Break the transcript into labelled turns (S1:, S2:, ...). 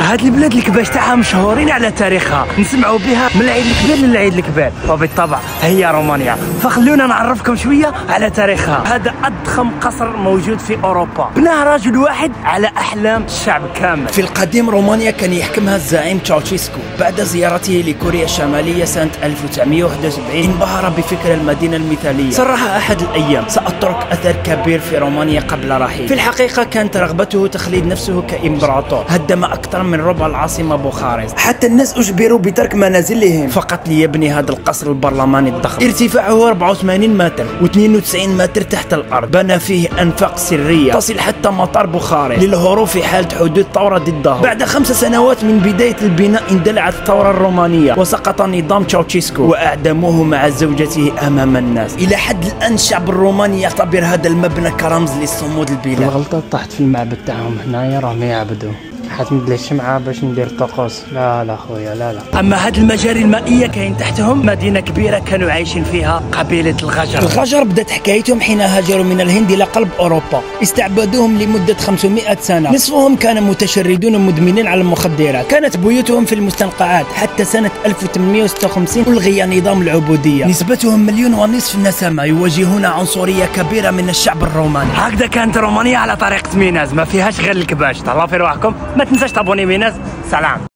S1: هاد البلاد الكباش تاعها مشهورين على تاريخها، نسمعوا بها من العيد الكبير للعيد الكبير، وبالطبع هي رومانيا. فخلونا نعرفكم شويه على تاريخها. هذا اضخم قصر موجود في اوروبا، بناه رجل واحد على احلام الشعب كامل.
S2: في القديم رومانيا كان يحكمها الزعيم تشاوشيسكو. بعد زيارته لكوريا الشماليه سنه 1971 انبهر بفكر المدينه المثاليه. صرح احد الايام: ساترك اثر كبير في رومانيا قبل رحيل. في الحقيقه كانت رغبته تخليد نفسه كامبراطور. هدم اكثر من ربع العاصمه بوخارست، حتى الناس اجبروا بترك منازلهم فقط ليبني هذا القصر البرلماني الضخم. ارتفاعه 84 متر و92 متر تحت الارض. بنى فيه انفاق سريه تصل حتى مطار بوخارست للهروب في حاله حدوث ثوره ضده. بعد 5 سنوات من بدايه البناء اندلعت الثوره الرومانيه وسقط نظام تشاوشيسكو واعدموه مع زوجته امام الناس. الى حد الان الشعب الروماني يعتبر هذا المبنى كرمز لصمود البلاد.
S3: الغلطه طحت في المعبد تاعهم هنايا، راهم يعبدوا. حتمد لي الشمعة باش ندير طقوس. لا خويا لا.
S1: اما هاد المجاري المائيه كاين تحتهم مدينه كبيره كانوا عايشين فيها قبيله الغجر.
S2: الغجر بدات حكايتهم حين هاجروا من الهند الى قلب اوروبا، استعبدوهم لمده 500 سنه. نصفهم كانوا متشردون ومدمنين على المخدرات. كانت بيوتهم في المستنقعات حتى سنه 1856 الغي نظام العبوديه. نسبتهم 1.5 مليون نسمه، يواجهون عنصريه كبيره من الشعب الروماني.
S1: هكذا كانت رومانيا على طريقه ميناز، ما فيهاش غير الكباش. تهلاو في رواحكم، ما تنساش تابوني ميناز. سلام.